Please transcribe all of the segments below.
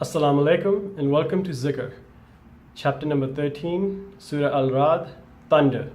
Assalamu alaikum and welcome to Zikr, chapter number 13, Surah Al Rad, Thunder.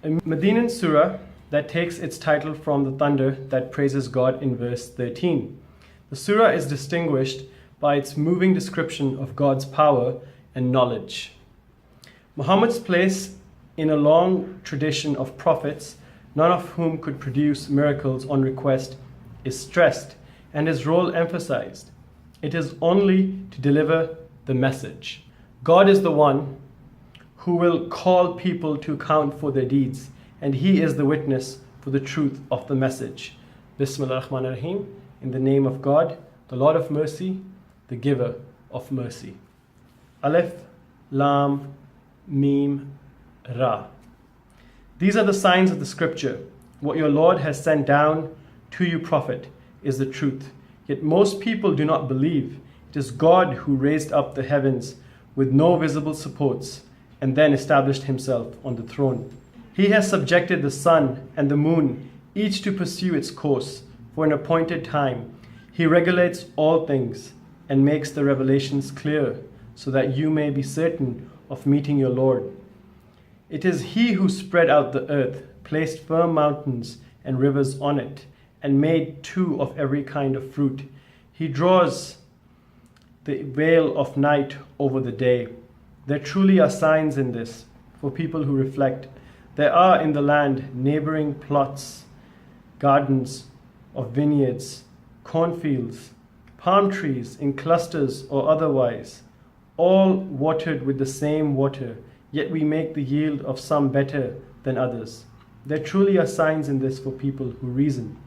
A Medinan surah that takes its title from the thunder that praises God in verse 13. The surah is distinguished by its moving description of God's power and knowledge. Muhammad's place in a long tradition of prophets, none of whom could produce miracles on request, is stressed and his role emphasized. It is only to deliver the message. God is the one who will call people to account for their deeds, and he is the witness for the truth of the message. Bismillah ar-Rahman ar-Rahim, in the name of God, the Lord of mercy, the giver of mercy. Alif, Lam, Mim, Ra. These are the signs of the scripture. What your Lord has sent down to you, Prophet, is the truth. Yet most people do not believe. It is God who raised up the heavens with no visible supports and then established himself on the throne. He has subjected the sun and the moon, each to pursue its course for an appointed time. He regulates all things and makes the revelations clear so that you may be certain of meeting your Lord. It is he who spread out the earth, placed firm mountains and rivers on it, and made two of every kind of fruit. He draws the veil of night over the day. There truly are signs in this for people who reflect. There are in the land neighboring plots, gardens of vineyards, cornfields, palm trees in clusters or otherwise, all watered with the same water, yet we make the yield of some better than others. There truly are signs in this for people who reason.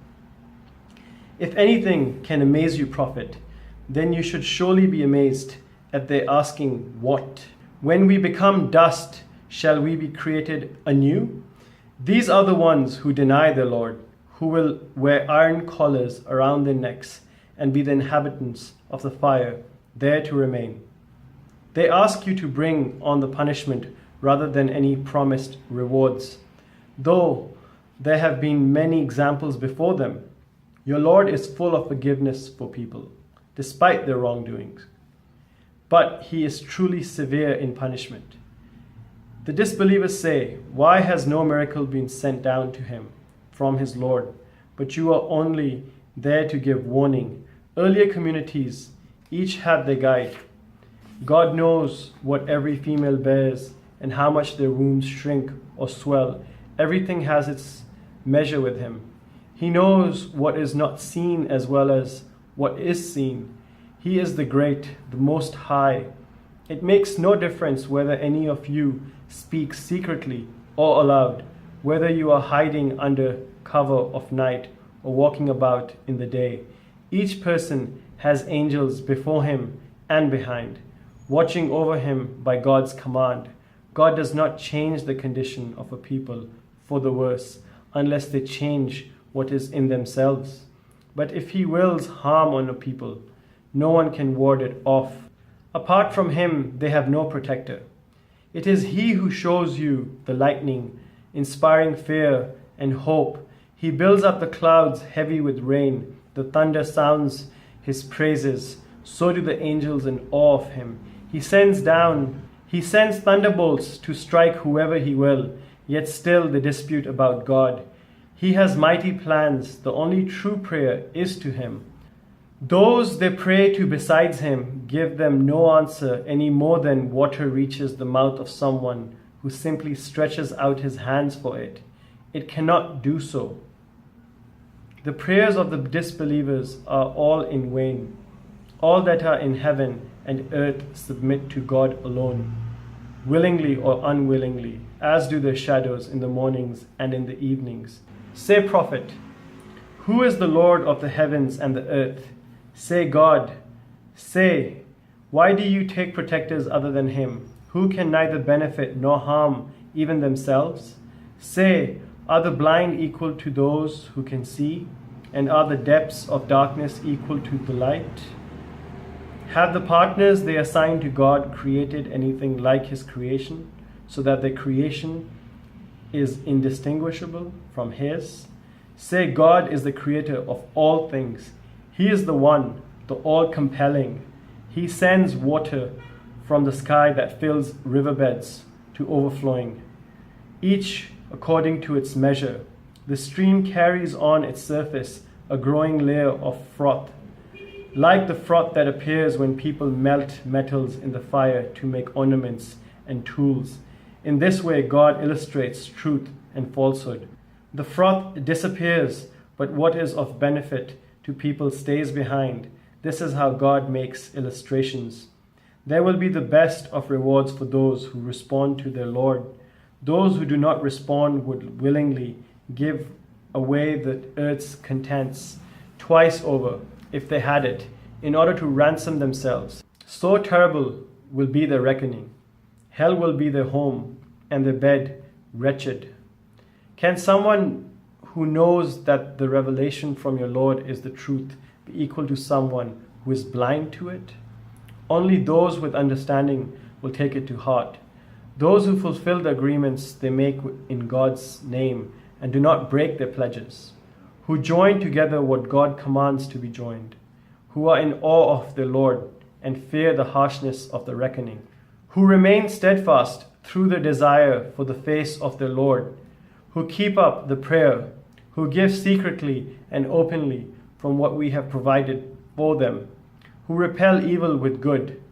If anything can amaze you, Prophet, then you should surely be amazed at their asking, what? When we become dust, shall we be created anew? These are the ones who deny their Lord, who will wear iron collars around their necks and be the inhabitants of the fire, there to remain. They ask you to bring on the punishment rather than any promised rewards, though there have been many examples before them. Your Lord is full of forgiveness for people, despite their wrongdoings. But he is truly severe in punishment. The disbelievers say, why has no miracle been sent down to him from his Lord? But you are only there to give warning. Earlier communities each had their guide. God knows what every female bears and how much their wombs shrink or swell. Everything has its measure with him. He knows what is not seen as well as what is seen. He is the great, the most high. It makes no difference whether any of you speak secretly or aloud, whether you are hiding under cover of night or walking about in the day. Each person has angels before him and behind, watching over him by God's command. God does not change the condition of a people for the worse unless they change what is in themselves. But if he wills harm on a people, no one can ward it off. Apart from him, they have no protector. It is he who shows you the lightning, inspiring fear and hope. He builds up the clouds heavy with rain. The thunder sounds his praises. So do the angels in awe of him. He sends thunderbolts to strike whoever he will, yet still they dispute about God. He has mighty plans. The only true prayer is to him. Those they pray to besides him give them no answer any more than water reaches the mouth of someone who simply stretches out his hands for it. It cannot do so. The prayers of the disbelievers are all in vain. All that are in heaven and earth submit to God alone, willingly or unwillingly, as do their shadows in the mornings and in the evenings. Say, Prophet, who is the Lord of the heavens and the earth? Say, God. Say, why do you take protectors other than him, who can neither benefit nor harm even themselves? Say, are the blind equal to those who can see? And are the depths of darkness equal to the light? Have the partners they assign to God created anything like his creation, so that their creation is indistinguishable from his? Say, God is the creator of all things. He is the one the all-compelling. He sends water from the sky that fills riverbeds to overflowing, each according to its measure. The stream carries on its surface a growing layer of froth, like the froth that appears when people melt metals in the fire to make ornaments and tools. In this way, God illustrates truth and falsehood. The froth disappears, but what is of benefit to people stays behind. This is how God makes illustrations. There will be the best of rewards for those who respond to their Lord. Those who do not respond would willingly give away the earth's contents twice over, if they had it, in order to ransom themselves. So terrible will be their reckoning. Hell will be their home, and their bed wretched. Can someone who knows that the revelation from your Lord is the truth be equal to someone who is blind to it? Only those with understanding will take it to heart. Those who fulfill the agreements they make in God's name and do not break their pledges, who join together what God commands to be joined, who are in awe of their Lord and fear the harshness of the reckoning, who remain steadfast through their desire for the face of their Lord, who keep up the prayer, who give secretly and openly from what we have provided for them, who repel evil with good.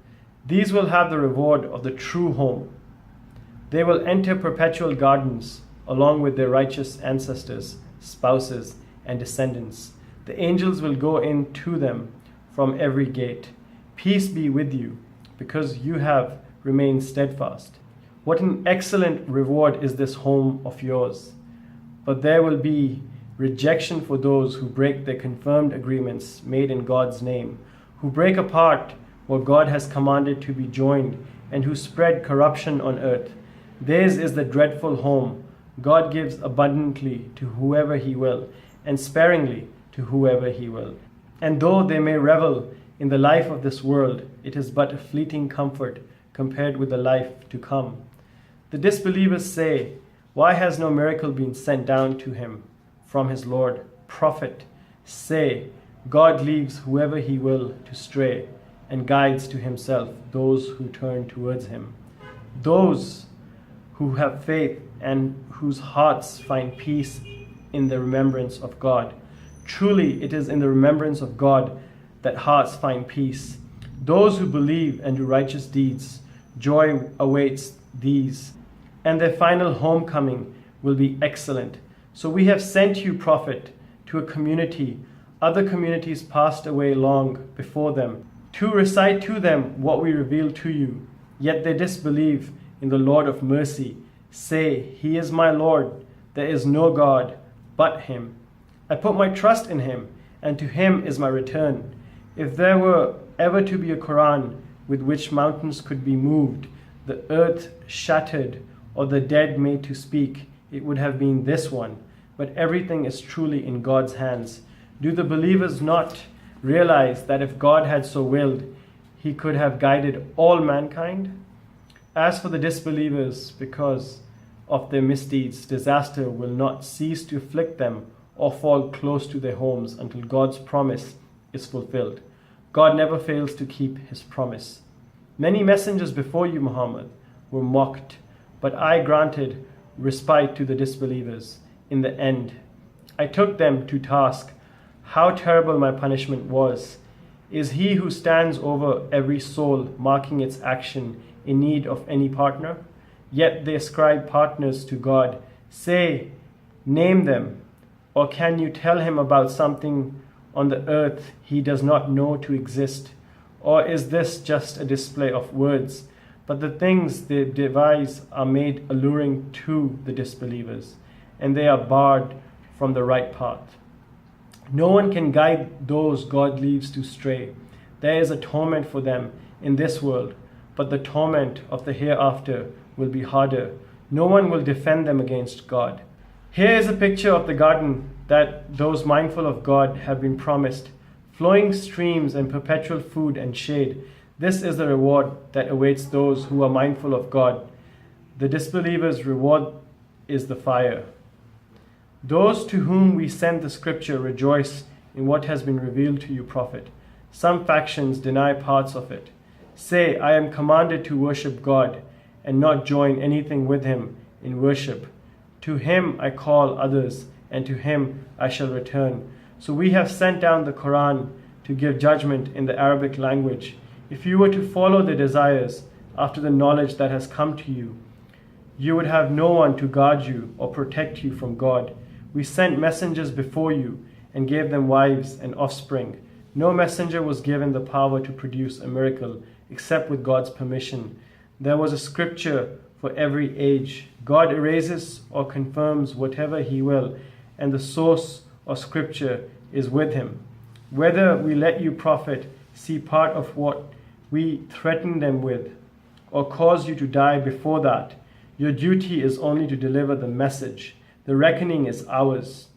These will have the reward of the true home. They will enter perpetual gardens along with their righteous ancestors, spouses, and descendants. The angels will go in to them from every gate. Peace be with you, because you have remained steadfast. What an excellent reward is this home of yours. But there will be rejection for those who break their confirmed agreements made in God's name, who break apart what God has commanded to be joined, and who spread corruption on earth. Theirs is the dreadful home. God gives abundantly to whoever he will, and sparingly to whoever he will. And though they may revel in the life of this world, it is but a fleeting comfort compared with the life to come. The disbelievers say, why has no miracle been sent down to him from his Lord? Prophet, say, God leaves whoever he will to stray, and guides to himself those who turn towards him. Those who have faith and whose hearts find peace in the remembrance of God. Truly, it is in the remembrance of God that hearts find peace. Those who believe and do righteous deeds, joy awaits these, and their final homecoming will be excellent. So we have sent you, prophet, to a community. Other communities passed away long before them, to recite to them what we revealed to you. Yet they disbelieve in the Lord of mercy. Say, he is my Lord. There is no God but him. I put my trust in him, and to him is my return. If there were ever to be a Qur'an with which mountains could be moved, the earth shattered, or the dead made to speak, it would have been this one. But everything is truly in God's hands. Do the believers not realize that if God had so willed, he could have guided all mankind? As for the disbelievers, because of their misdeeds, disaster will not cease to afflict them or fall close to their homes until God's promise is fulfilled. God never fails to keep his promise. Many messengers before you, Muhammad, were mocked, but I granted respite to the disbelievers. In the end, I took them to task. How terrible my punishment was. Is he who stands over every soul, marking its action, in need of any partner? Yet they ascribe partners to God. Say, name them, or can you tell him about something on the earth he does not know to exist? Or is this just a display of words? But the things they devise are made alluring to the disbelievers, and they are barred from the right path. No one can guide those God leaves to stray. There is a torment for them in this world, but the torment of the hereafter will be harder. No one will defend them against God. Here is a picture of the garden that those mindful of God have been promised, flowing streams and perpetual food and shade. This is the reward that awaits those who are mindful of God. The disbelievers' reward is the fire. Those to whom we send the scripture rejoice in what has been revealed to you, Prophet. Some factions deny parts of it. Say, I am commanded to worship God and not join anything with him in worship. To him I call others, and to him I shall return. So we have sent down the Qur'an to give judgment in the Arabic language. If you were to follow the desires after the knowledge that has come to you, you would have no one to guard you or protect you from God. We sent messengers before you and gave them wives and offspring. No messenger was given the power to produce a miracle except with God's permission. There was a scripture for every age. God erases or confirms whatever he will, and the source of scripture is with him. Whether we let you prophet see part of what we threaten them with, or cause you to die before that, your duty is only to deliver the message. The reckoning is ours.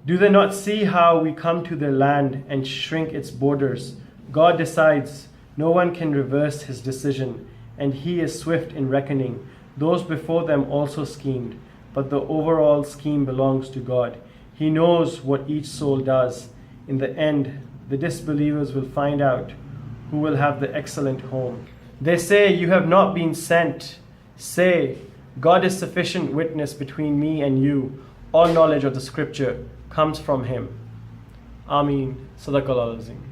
Do they not see how we come to their land and shrink its borders? God decides. No one can reverse his decision, and he is swift in reckoning. Those before them also schemed, but the overall scheme belongs to God. He knows what each soul does. In the end, the disbelievers will find out who will have the excellent home. They say, you have not been sent. Say, God is sufficient witness between me and you. All knowledge of the scripture comes from him. Ameen. Sadaqallah al-Azim.